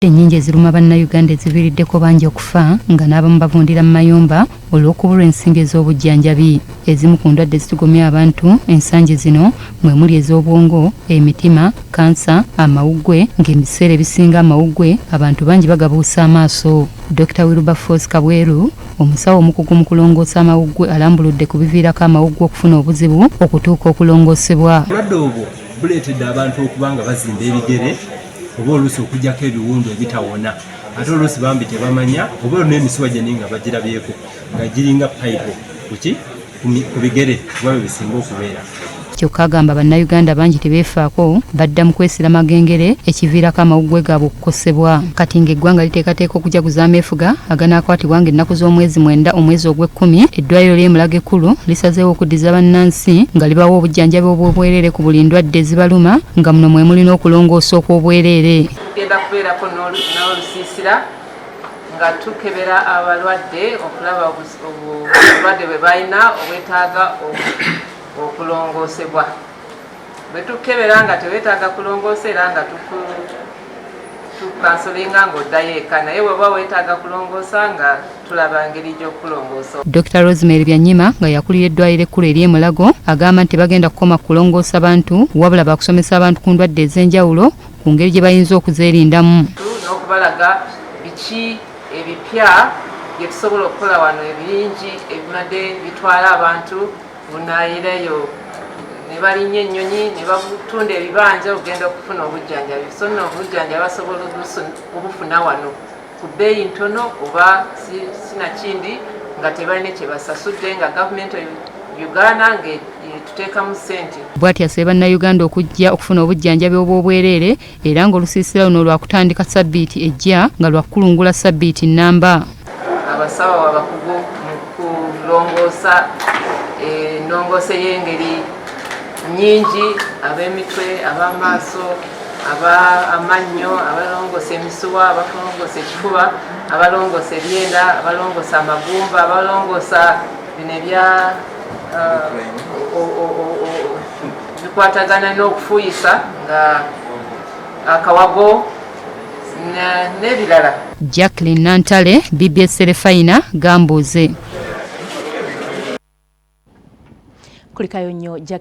Ennyingi eziruma bannayuganda eziviiriddeko bangi okufa nga n'abamu bavundira mu mayumba olw'okubulwa ensimbi ez'obujjanjabi. Ezimu ku ndwadde ezitugumya abantu ensangi zino mwe muli ez'obwongo, emitima, kansa, amawuggwe, ng'ebiseera ebisinga amawuggwe abantu bangi bagabuusa amaaso. Dr. Wilberforce Kabweru, omusawo omukugu mu kulongoosa amawuggwe, alambuludde ku biviirako amawuggwe okufuna obuzibu okutuuka okulongoosebwa. Obulwadde obwo buleetedde abantu okuba nga bazimba ebigere oba oluusi okujjako ebiwundu ebitawona, ate oluusi bambi tebamanya oba n'emisuwa gyeni nga bagirabyeko nga giringa payipo ku bigere kuba bwe bisinga okubeera. Kyokka agamba bannayuganda bangi tebeefaako, badda mu kwesira magengere ekiviirako amawuggwe gaabwe okukosebwa. Kati ng'eggwanga liteekateeka okujaguza ameefuga aganaakwatibwa ng'ennaku z'omwezi 9 omwezi ogw'Ekkumi, eddwaliro ly'e Mulago ekkulu lisazeewo okuddiza bannansi nga libawa obujjanjabi obw'obwereere ku buli ndwadde ezibaluma, nga muno mwe mulina okulongoosa okw'obwereere. Tugenda kubeerako n'olusiisira nga tukebera abalwadde okulaba obulwadde bwe balina obwetaaga okulongoosebwa. Bwe tukebera nga teweetaaga kulongoosa era nga tukansolinga ng'oddayo eka, naye bw'oba weetaaga kulongoosa nga tulaba ngeri gy'okulongoosa. Dr. Rosemary Byanyima nga yakulira eddwaliro ekkulu ery'e Mulago agamba nti bagenda kukoma kulongoosa bantu, wabula bakusomesa abantu ku ndwadde ez'enjawulo ku ngeri gye bayinza okuzeerindamu. N'okubalaga biki ebipya bye tusobola okukola wano ebirungi ebimadde bitwala abantu bunaayireyo ne balinnya ennyonyi ne batunda ebibanja ogenda okufuna obujjanjabi. So nno obujjanjabi basobola obufuna wano ku bbeeyi ntono oba sinakindi nga tebalina kye basasudde nga gavumenti Uganda ng'etuteekamu ssente. Bw'ati asaba bannayuganda okujja okufuna obujjanjabi obw'obwereere era ng'olusiisira luno lwakutandika sabbiiti ejja nga lwakulungula sabbiiti nnamba. Abasawo abakugu mu kulongoosa ennongoosa y'engeri nnyingi, ab'emitwe, ab'amaaso, ab'amannyo, abalongoosa emisuwa, abalongoosa ekifuba, abalongoosa ebyenda, abalongoosa amagumba, abalongoosa bino ebya bikwatagana n'okufuuyisa nga akawago n'ebirala. Jacqueline Nantale, BBS Terefayina, Gambuuze. Kulikayo nnyo Jacqueline.